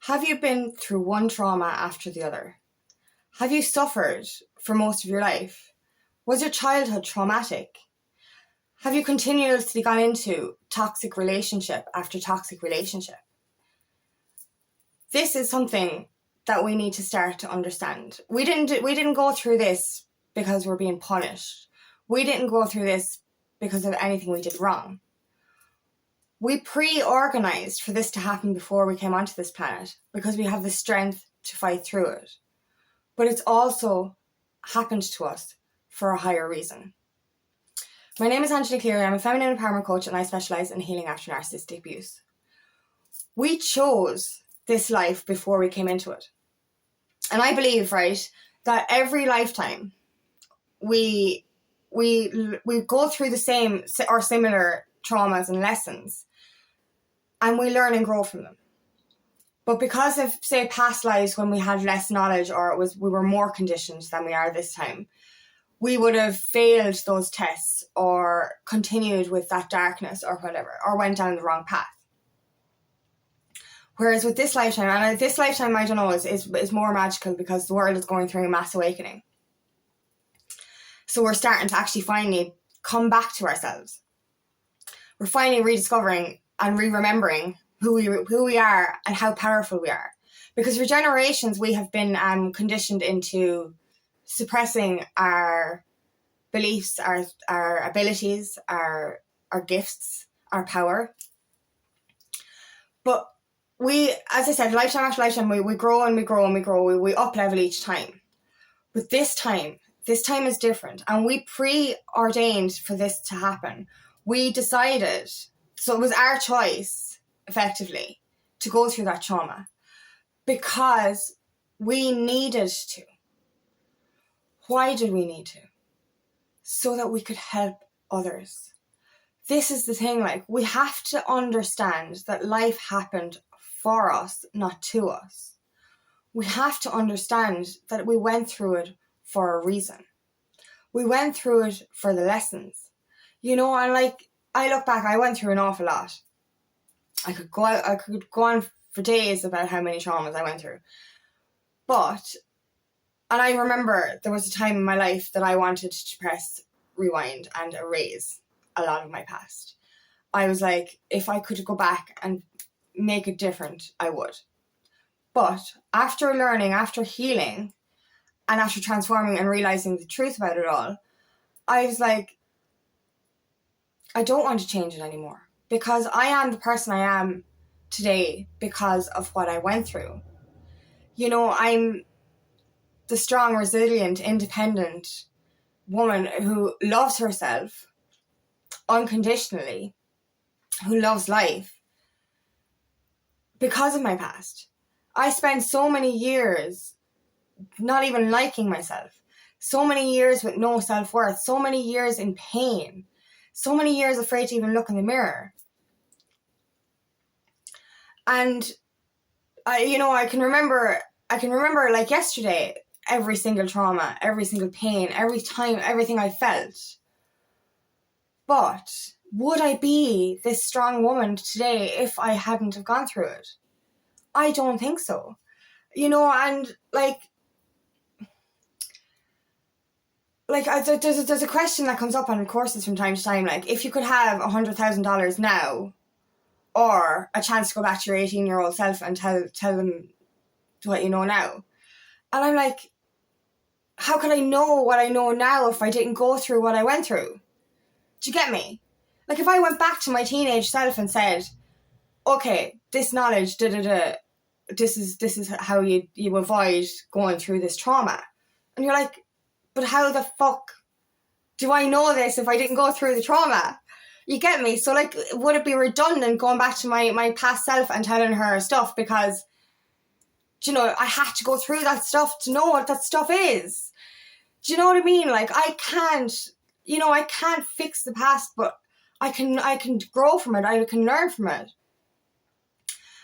Have you been through one trauma after the other? Have you suffered for most of your life? Was your childhood traumatic? Have you continuously gone into toxic relationship after toxic relationship? This is something that we need to start to understand. We didn't go through this because we're being punished. We didn't go through this because of anything we did wrong. We pre-organized for this to happen before we came onto this planet because we have the strength to fight through it. But it's also happened to us for a higher reason. My name is Angela Cleary. I'm a feminine empowerment coach and I specialise in healing after narcissistic abuse. We chose this life before we came into it. And I believe, right, that every lifetime we go through the same or similar traumas and lessons, and we learn and grow from them. But because of, say, past lives when we had less knowledge or we were more conditioned than we are this time, we would have failed those tests or continued with that darkness or whatever, or went down the wrong path. Whereas with this lifetime, and this lifetime, I don't know, is more magical because the world is going through a mass awakening. So we're starting to actually finally come back to ourselves. We're finally rediscovering and re-remembering who we are and how powerful we are. Because for generations, we have been conditioned into suppressing our beliefs, our abilities, our gifts, our power. But we, as I said, lifetime after lifetime, we grow and we grow and we grow. We up level each time. But this time is different. And we preordained for this to happen. We decided, so it was our choice, effectively, to go through that trauma because we needed to. Why did we need to? So that we could help others. This is the thing, like, we have to understand that life happened for us, not to us. We have to understand that we went through it for a reason. We went through it for the lessons. You know, and like, I look back, I went through an awful lot. I could go on for days about how many traumas I went through. And I remember there was a time in my life that I wanted to press rewind and erase a lot of my past. I was like, if I could go back and make it different, I would. But after learning, after healing, and after transforming and realizing the truth about it all, I was like, I don't want to change it anymore because I am the person I am today because of what I went through. You know, I'm the strong, resilient, independent woman who loves herself unconditionally, who loves life because of my past. I spent so many years not even liking myself, so many years with no self-worth, so many years in pain, so many years afraid to even look in the mirror. And I can remember like yesterday, every single trauma, every single pain, every time, everything I felt. But would I be this strong woman today if I hadn't have gone through it? I don't think so. You know, and there's a question that comes up on courses from time to time, like, if you could have $100,000 now, or a chance to go back to your 18-year-old self and tell them what you know now. And I'm like, how could I know what I know now if I didn't go through what I went through? Do you get me? Like, if I went back to my teenage self and said, okay, this knowledge, this is how you avoid going through this trauma. And you're like, but how the fuck do I know this if I didn't go through the trauma? You get me? So, like, would it be redundant going back to my past self and telling her stuff because, you know, I had to go through that stuff to know what that stuff is? Do you know what I mean? Like, I can't fix the past, but I can grow from it. I can learn from it.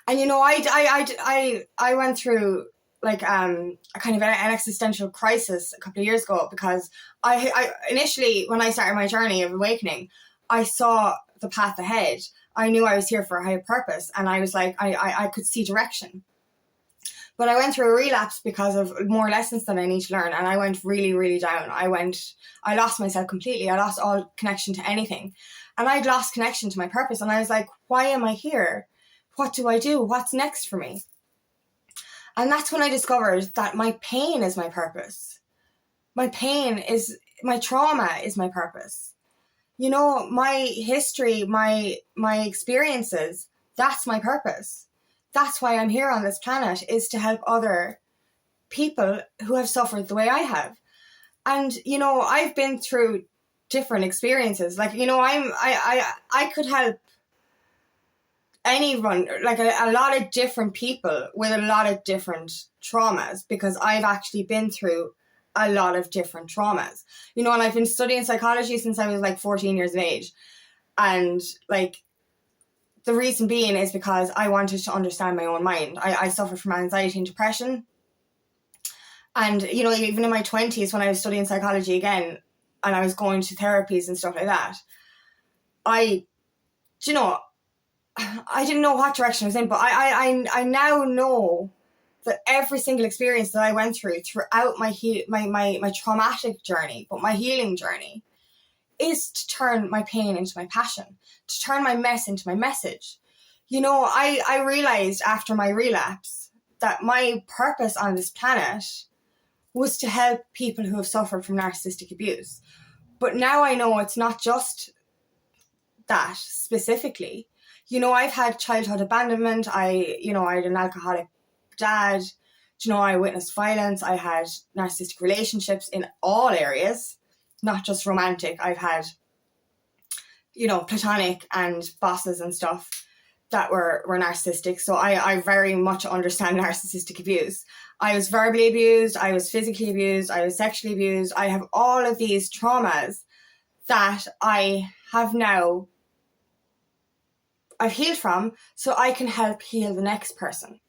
And, you know, I went through like a kind of an existential crisis a couple of years ago because I initially, when I started my journey of awakening, I saw the path ahead. I knew I was here for a higher purpose, and I was like, I could see direction. But I went through a relapse because of more lessons that I need to learn, and I went really, really down. I lost myself completely. I lost all connection to anything, and I'd lost connection to my purpose. And I was like, why am I here? What do I do? What's next for me? And that's when I discovered that my pain is my purpose. My trauma is my purpose. You know, my history, my experiences, that's my purpose. That's why I'm here on this planet, is to help other people who have suffered the way I have. And, you know, I've been through different experiences. Like, you know, I could help anyone, like a lot of different people with a lot of different traumas, because I've actually been through a lot of different traumas. You know, and I've been studying psychology since I was like 14 years of age. And like, the reason being is because I wanted to understand my own mind. I suffered from anxiety and depression. And, you know, even in my 20s, when I was studying psychology again, and I was going to therapies and stuff like that, I didn't know what direction I was in, but I now know that every single experience that I went throughout my traumatic journey, but my healing journey, is to turn my pain into my passion, to turn my mess into my message. You know, I realized after my relapse that my purpose on this planet was to help people who have suffered from narcissistic abuse. But now I know it's not just that specifically. You know, I've had childhood abandonment. I had an alcoholic dad. You know, I witnessed violence. I had narcissistic relationships in all areas, not just romantic. I've had, you know, platonic and bosses and stuff that were narcissistic. So I very much understand narcissistic abuse. I was verbally abused. I was physically abused. I was sexually abused. I have all of these traumas that I have now, I've healed from, so I can help heal the next person.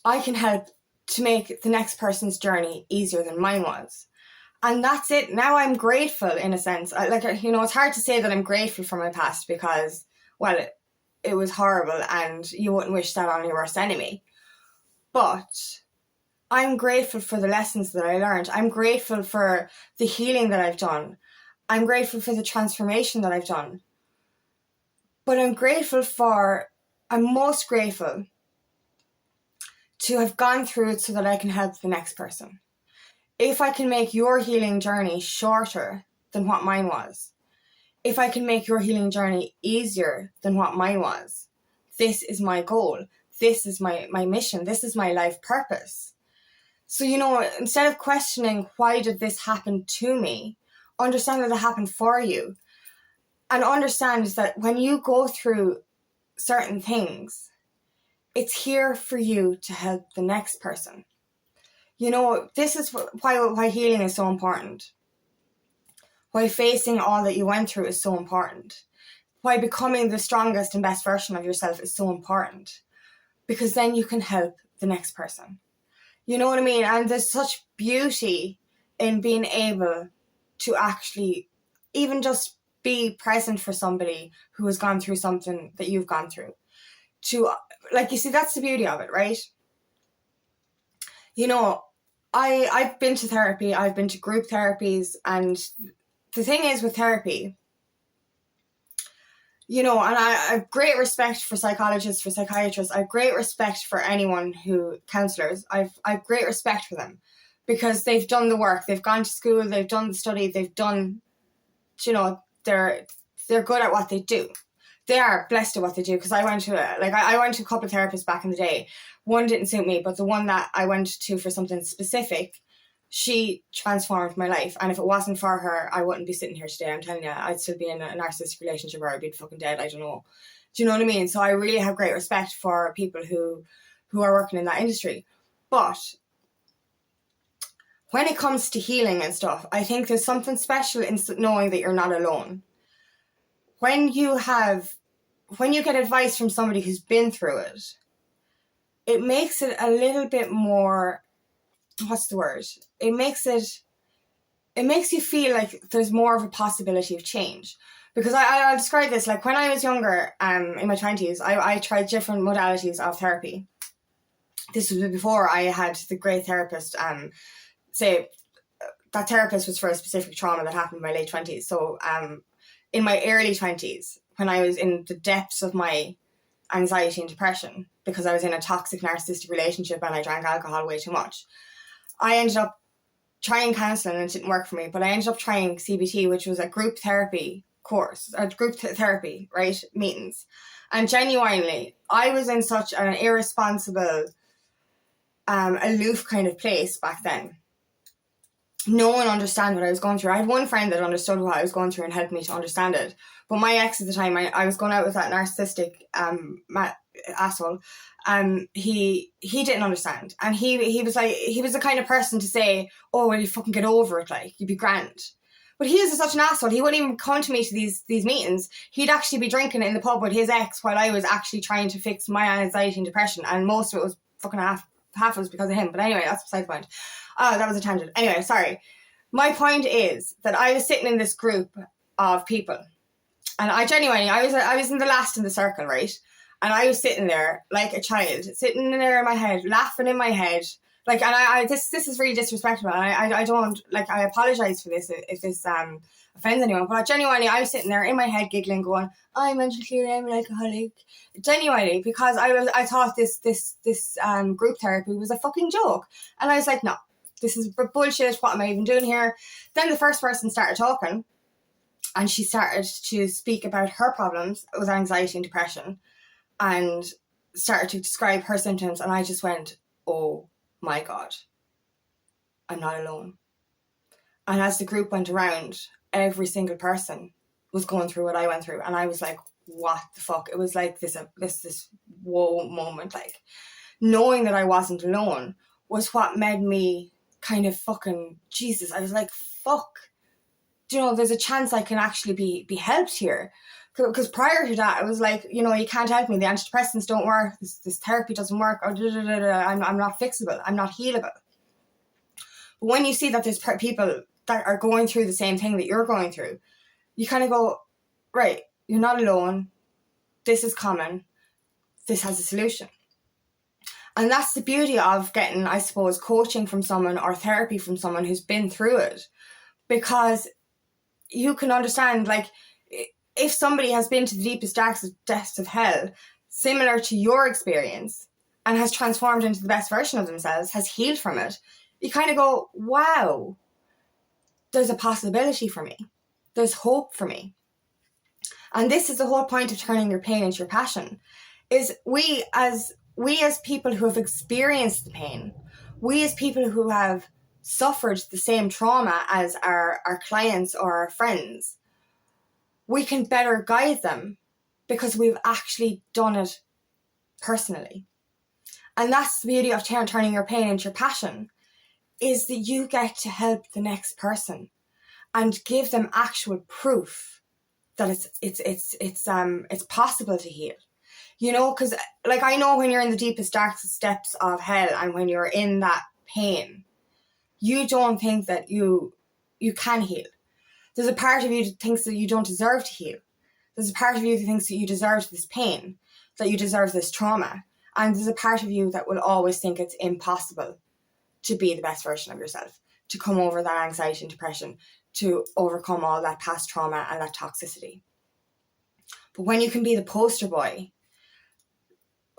I can help to make the next person's journey easier than mine was. And that's it. Now I'm grateful, in a sense. It's hard to say that I'm grateful for my past because, well, it was horrible and you wouldn't wish that on your worst enemy. But I'm grateful for the lessons that I learned. I'm grateful for the healing that I've done. I'm grateful for the transformation that I've done. But I'm most grateful to have gone through it so that I can help the next person. If I can make your healing journey shorter than what mine was, if I can make your healing journey easier than what mine was, this is my goal. This is my mission. This is my life purpose. So, you know, instead of questioning why did this happen to me, understand that it happened for you. And understand that when you go through certain things, it's here for you to help the next person. You know, this is why healing is so important. Why facing all that you went through is so important. Why becoming the strongest and best version of yourself is so important. Because then you can help the next person. You know what I mean? And there's such beauty in being able to actually even just be present for somebody who has gone through something that you've gone through. You see, that's the beauty of it, right? You know, I've been to therapy, I've been to group therapies, and the thing is with therapy, you know, and I have great respect for psychologists, for psychiatrists, I have great respect for anyone counsellors, I've great respect for them, because they've done the work, they've gone to school, they've done the study, they've done, you know, they're good at what they do. They are blessed at what they do, because I went to a couple of therapists back in the day. One didn't suit me, but the one that I went to for something specific, she transformed my life. And if it wasn't for her, I wouldn't be sitting here today. I'm telling you, I'd still be in a narcissistic relationship, or I'd be fucking dead. I don't know. Do you know what I mean? So I really have great respect for people who are working in that industry. But when it comes to healing and stuff, I think there's something special in knowing that you're not alone. When you get advice from somebody who's been through it, it makes it a little bit more, what's the word? It makes you feel like there's more of a possibility of change. Because I'll describe this, like when I was younger, in my 20s, I tried different modalities of therapy. this was before I had the great therapist say that therapist was for a specific trauma that happened in my late 20s. So in my early 20s, when I was in the depths of my anxiety and depression because I was in a toxic narcissistic relationship and I drank alcohol way too much, I ended up trying counselling and it didn't work for me, but I ended up trying CBT, which was a group therapy course, a group therapy, right, meetings. And genuinely, I was in such an irresponsible, aloof kind of place back then. No one understood what I was going through. I had one friend that understood what I was going through and helped me to understand it. But my ex at the time, I was going out with that narcissistic asshole. He didn't understand. And he was the kind of person to say, oh, well, you fucking get over it, like, you'd be grand. But he is such an asshole. He wouldn't even come to me to these meetings. He'd actually be drinking in the pub with his ex while I was actually trying to fix my anxiety and depression. And most of it was fucking half was because of him. But anyway, that's beside the point. Oh, that was a tangent. Anyway, sorry. My point is that I was sitting in this group of people. And I was in the last in the circle, right? And I was sitting there like a child, sitting there in my head, laughing in my head. Like, and this is really disrespectful. And I don't, like, I apologise for this if this offends anyone. But genuinely, I was sitting there in my head giggling, going, I'm mentally clear, I'm an alcoholic. Genuinely, because I thought this group therapy was a fucking joke. And I was like, no, this is bullshit. What am I even doing here? Then the first person started talking. And she started to speak about her problems with anxiety and depression and started to describe her symptoms. And I just went, oh my God, I'm not alone. And as the group went around, every single person was going through what I went through. And I was like, what the fuck? It was like this whoa moment. Like, knowing that I wasn't alone was what made me kind of fucking, Jesus, I was like, fuck. You know, there's a chance I can actually be helped here. Because prior to that, I was like, you know, you can't help me. The antidepressants don't work. This therapy doesn't work. I'm not fixable. I'm not healable. But when you see that there's people that are going through the same thing that you're going through, you kind of go, right, you're not alone. This is common. This has a solution. And that's the beauty of getting, I suppose, coaching from someone or therapy from someone who's been through it. Because you can understand, like, if somebody has been to the deepest, darkest depths of hell, similar to your experience, and has transformed into the best version of themselves, has healed from it, you kind of go, wow, there's a possibility for me. There's hope for me. And this is the whole point of turning your pain into your passion, is we as people who have experienced the pain, we as people who have suffered the same trauma as our clients or our friends, we can better guide them because we've actually done it personally. And that's the beauty of turning your pain into your passion, is that you get to help the next person and give them actual proof that it's possible to heal. You know, because, like, I know when you're in the deepest, darkest depths of hell and when you're in that pain, you don't think that you can heal. There's a part of you that thinks that you don't deserve to heal. There's a part of you that thinks that you deserve this pain, that you deserve this trauma. And there's a part of you that will always think it's impossible to be the best version of yourself, to come over that anxiety and depression, to overcome all that past trauma and that toxicity. But when you can be the poster boy,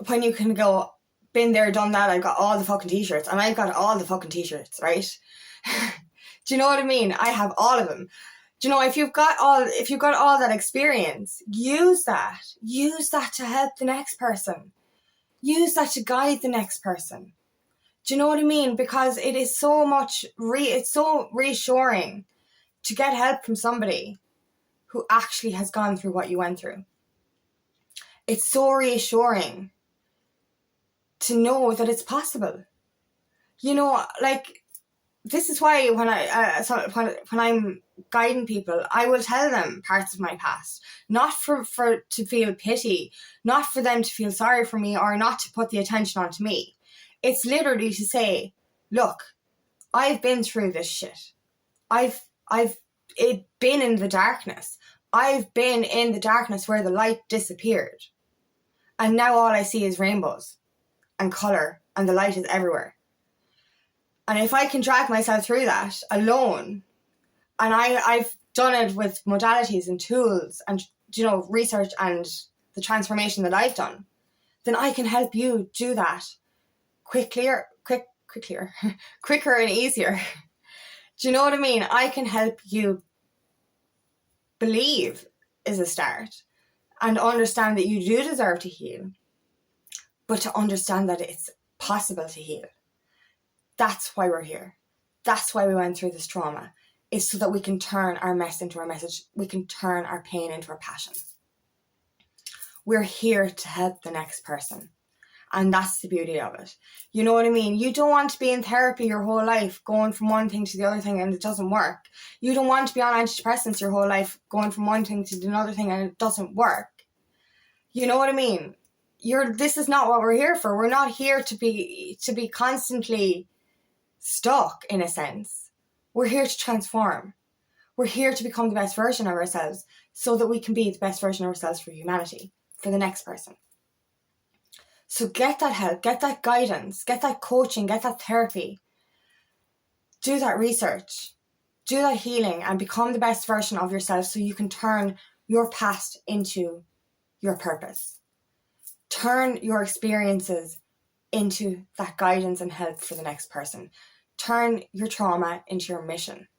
when you can go, been there, done that, I've got all the fucking t-shirts, and I've got all the fucking t-shirts, right? Do you know what I mean? I have all of them. Do you know, if you've got all that experience, use that to help the next person. Use that to guide the next person. Do you know what I mean? Because it is so much, it's so reassuring to get help from somebody who actually has gone through what you went through. It's so reassuring to know that it's possible. You know, like, this is why when I'm guiding people, I will tell them parts of my past, not for to feel pity, not for them to feel sorry for me or not to put the attention onto me. It's literally to say, look, I've been through this shit. I've been in the darkness. I've been in the darkness where the light disappeared. And now all I see is rainbows. and colour, and the light is everywhere. And if I can drag myself through that alone, and I've done it with modalities and tools and, research and the transformation that I've done, then I can help you do that quicker and easier. Do you know what I mean? I can help you believe is a start and understand that you do deserve to heal, but to understand that it's possible to heal. That's why we're here. That's why we went through this trauma, is so that we can turn our mess into our message. We can turn our pain into our passion. We're here to help the next person. And that's the beauty of it. You know what I mean? You don't want to be in therapy your whole life, going from one thing to the other thing and it doesn't work. You don't want to be on antidepressants your whole life, going from one thing to another thing and it doesn't work. You know what I mean? This is not what we're here for. We're not here to be constantly stuck, in a sense. We're here to transform. We're here to become the best version of ourselves so that we can be the best version of ourselves for humanity, for the next person. So get that help, get that guidance, get that coaching, get that therapy. Do that research, do that healing, and become the best version of yourself so you can turn your past into your purpose. Turn your experiences into that guidance and help for the next person. Turn your trauma into your mission.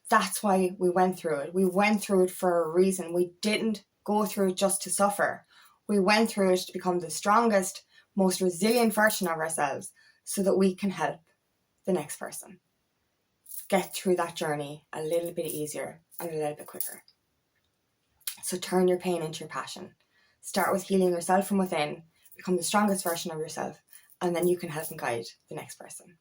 That's why we went through it. We went through it for a reason. We didn't go through it just to suffer. We went through it to become the strongest, most resilient version of ourselves so that we can help the next person get through that journey a little bit easier and a little bit quicker. So turn your pain into your passion. Start with healing yourself from within, become the strongest version of yourself, and then you can help and guide the next person.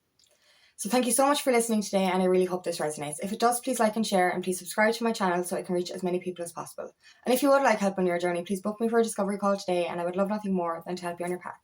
So thank you so much for listening today, and I really hope this resonates. If it does, please like and share, and please subscribe to my channel so I can reach as many people as possible. And if you would like help on your journey, please book me for a discovery call today, and I would love nothing more than to help you on your path.